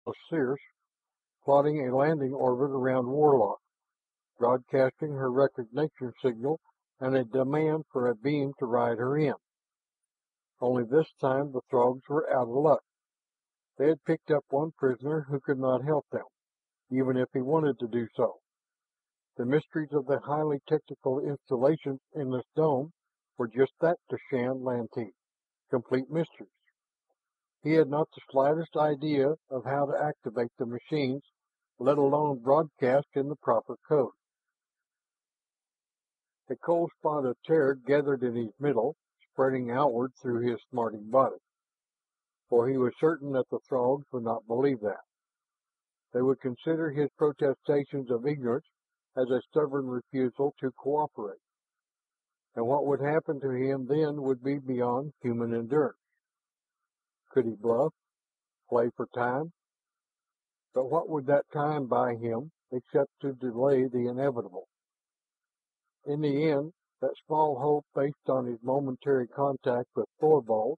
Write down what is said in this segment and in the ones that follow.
was Circe, plotting a landing orbit around Warlock, broadcasting her recognition signal and a demand for a beam to ride her in. Only this time the Throgs were out of luck. They had picked up one prisoner who could not help them, even if he wanted to do so. The mysteries of the highly technical installations in this dome were just that to Shan Lantee, complete mysteries. He had not the slightest idea of how to activate the machines, let alone broadcast in the proper code. A cold spot of terror gathered in his middle, spreading outward through his smarting body, for he was certain that the Throgs would not believe that. They would consider his protestations of ignorance as a stubborn refusal to cooperate, and what would happen to him then would be beyond human endurance. Could he bluff, play for time? But what would that time buy him except to delay the inevitable? In the end, that small hope based on his momentary contact with Thorvald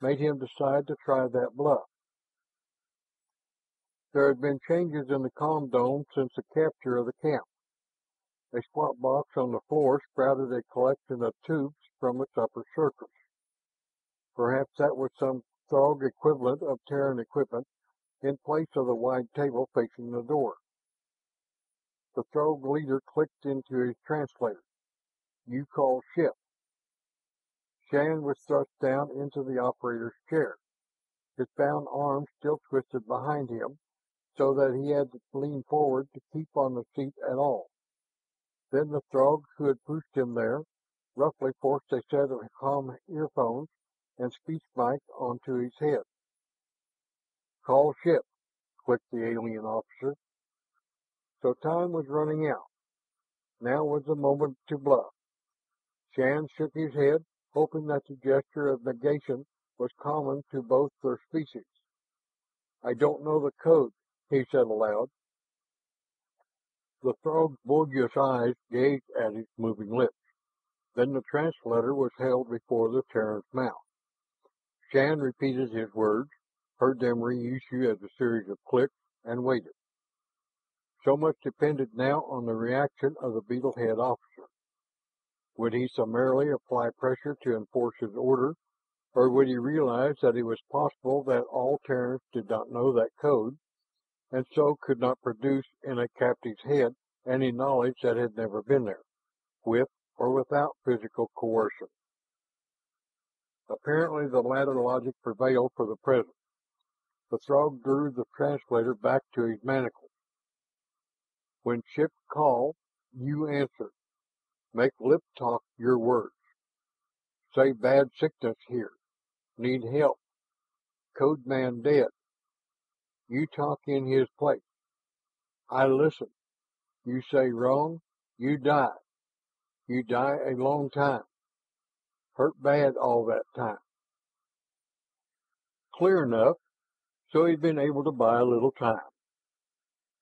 made him decide to try that bluff. There had been changes in the comm dome since the capture of the camp. A squat box on the floor sprouted a collection of tubes from its upper surface. Perhaps that was some Throg equivalent of Terran equipment in place of the wide table facing the door. The Throg leader clicked into his translator. "You call ship." Shan was thrust down into the operator's chair, his bound arms still twisted behind him, so that he had to lean forward to keep on the seat at all. Then the Throg who had pushed him there roughly forced a set of comm earphones and speech mic onto his head. "Call ship," clicked the alien officer. So time was running out. Now was the moment to bluff. Shan shook his head, hoping that the gesture of negation was common to both their species. "I don't know the code," he said aloud. The Throg's bulbous eyes gazed at his moving lips. Then the translator was held before the Terran's mouth. Shan repeated his words, heard them reissue as a series of clicks, and waited. So much depended now on the reaction of the beetle-head officer. Would he summarily apply pressure to enforce his order, or would he realize that it was possible that all Terrans did not know that code, and so could not produce in a captive's head any knowledge that had never been there, with or without physical coercion? Apparently the latter logic prevailed for the present. The Throg drew the translator back to his manacles. "When ships call, you answer. Make lip talk your words. Say bad sickness here. Need help. Code man dead. You talk in his place. I listen. You say wrong, you die. You die a long time. Hurt bad all that time." Clear enough, so he'd been able to buy a little time.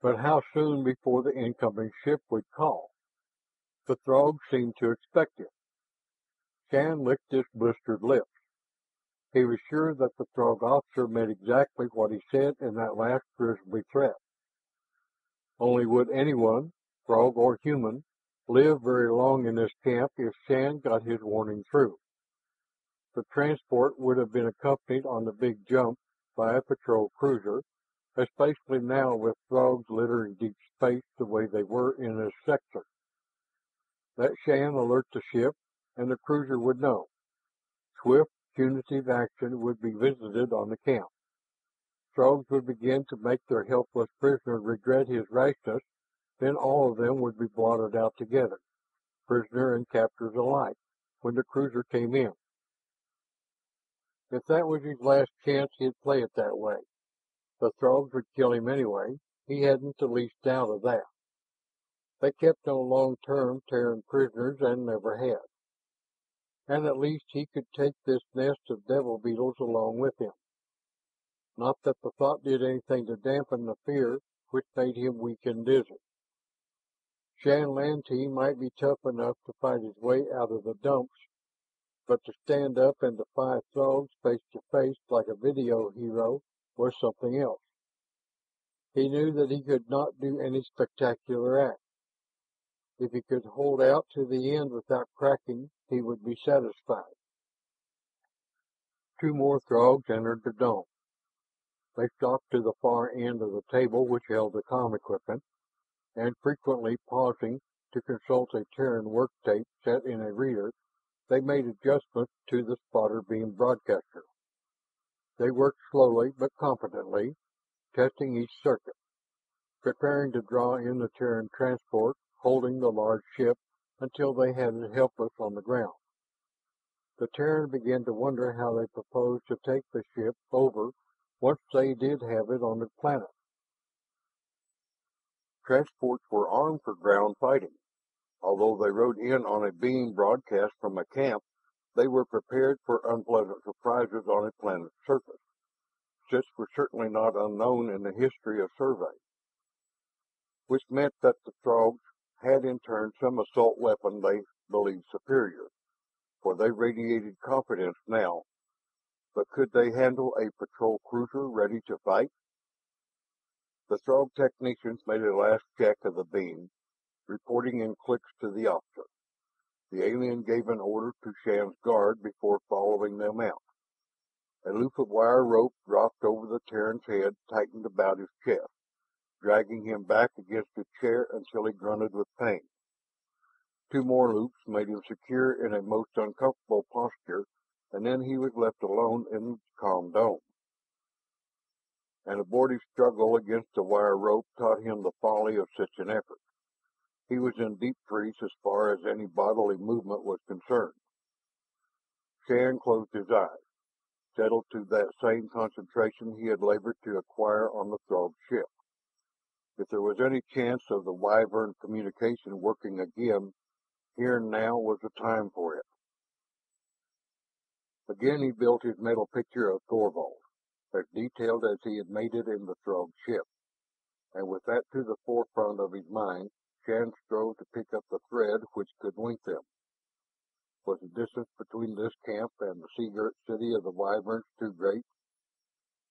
But how soon before the incoming ship would call? The Throg seemed to expect it. Shan licked his blistered lips. He was sure that the Throg officer meant exactly what he said in that last grisly threat. Only would anyone, Throg or human, live very long in this camp if Shan got his warning through? The transport would have been accompanied on the big jump by a patrol cruiser, especially now with Throgs littering deep space the way they were in this sector. Let Shan alert the ship, and the cruiser would know. Swift, punitive action would be visited on the camp. Throgs would begin to make their helpless prisoner regret his rashness, then all of them would be blotted out together, prisoner and captors alike, when the cruiser came in. If that was his last chance, he'd play it that way. The Throgs would kill him anyway. He hadn't the least doubt of that. They kept no long-term Terran prisoners and never had. And at least he could take this nest of devil beetles along with him. Not that the thought did anything to dampen the fear which made him weak and dizzy. Shan Lantee might be tough enough to fight his way out of the dumps, but to stand up and defy Throgs face to face like a video hero was something else. He knew that he could not do any spectacular act. If he could hold out to the end without cracking, he would be satisfied. Two more Throgs entered the dome. They stalked to the far end of the table which held the comm equipment, and frequently pausing to consult a Terran work tape set in a reader, they made adjustments to the spotter beam broadcaster. They worked slowly but competently, testing each circuit, preparing to draw in the Terran transport, holding the large ship until they had it helpless on the ground. The Terran began to wonder how they proposed to take the ship over once they did have it on the planet. Transports were armed for ground fighting. Although they rode in on a beam broadcast from a camp, they were prepared for unpleasant surprises on a planet's surface. Such were certainly not unknown in the history of survey, which meant that the Throgs had in turn some assault weapon they believed superior, for they radiated confidence now. But could they handle a patrol cruiser ready to fight? The Throg technicians made a last check of the beam, reporting in clicks to the officer. The alien gave an order to Shan's guard before following them out. A loop of wire rope dropped over the Terran's head, tightened about his chest, dragging him back against a chair until he grunted with pain. Two more loops made him secure in a most uncomfortable posture, and then he was left alone in the calm dome. An abortive struggle against the wire rope taught him the folly of such an effort. He was in deep freeze as far as any bodily movement was concerned. Shan closed his eyes, settled to that same concentration he had labored to acquire on the Throg ship. If there was any chance of the Wyvern communication working again, here and now was the time for it. Again he built his mental picture of Thorvald, as detailed as he had made it in the Throg ship, and with that to the forefront of his mind, Shan strove to pick up the thread which could link them. Was the distance between this camp and the sea-girt city of the Wyverns too great?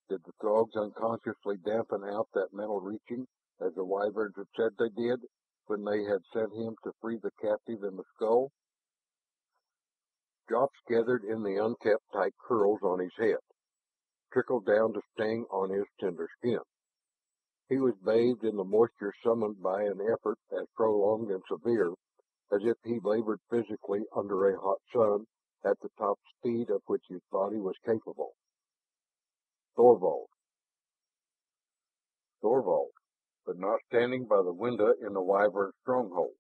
Did the Throgs unconsciously dampen out that mental reaching, as the Wyverns had said they did, when they had sent him to free the captive in the skull? Drops gathered in the unkept tight curls on his head, trickled down to sting on his tender skin. He was bathed in the moisture summoned by an effort as prolonged and severe as if he labored physically under a hot sun at the top speed of which his body was capable. Thorvald. Thorvald, but not standing by the window in the Wyvern stronghold.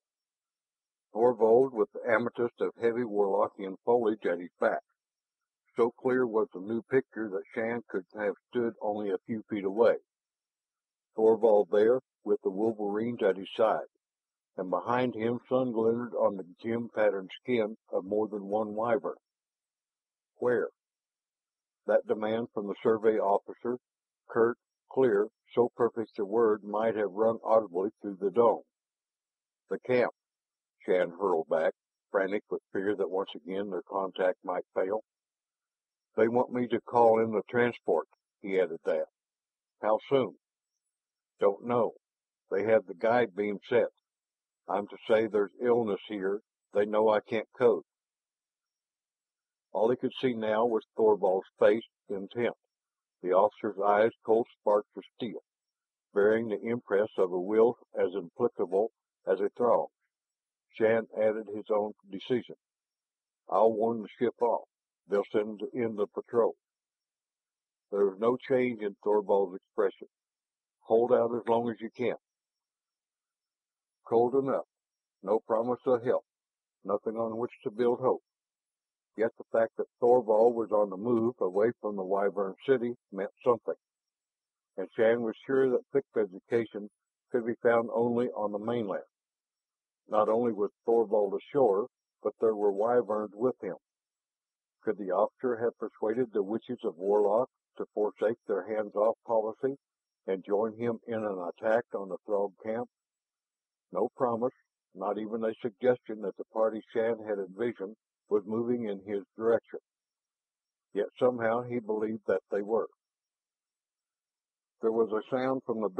Thorvald with the amethyst of heavy Warlockian foliage at his back. So clear was the new picture that Shan could have stood only a few feet away. Thorvald there, with the wolverines at his side, and behind him sun glinted on the gem-patterned skin of more than one wyvern. Where? That demand from the survey officer, curt, clear, so perfect the word might have rung audibly through the dome. The camp, Shan hurled back, frantic with fear that once again their contact might fail. They want me to call in the transport, he added that. How soon? Don't know. They have the guide beam set. I'm to say there's illness here. They know I can't code. All he could see now was Thorvald's face, intent, the officer's eyes cold sparks of steel, bearing the impress of a will as implacable as a Throg. Shan added his own decision. I'll warn the ship off. They'll send in the patrol. There was no change in Thorvald's expression. Hold out as long as you can. Cold enough. No promise of help. Nothing on which to build hope. Yet the fact that Thorvald was on the move away from the Wyvern city meant something. And Shan was sure that fixed education could be found only on the mainland. Not only was Thorvald ashore, but there were Wyverns with him. Could the officer have persuaded the witches of Warlock to forsake their hands-off policy and join him in an attack on the Throg camp? No promise, not even a suggestion that the party Shan had envisioned was moving in his direction. Yet somehow he believed that they were. There was a sound from the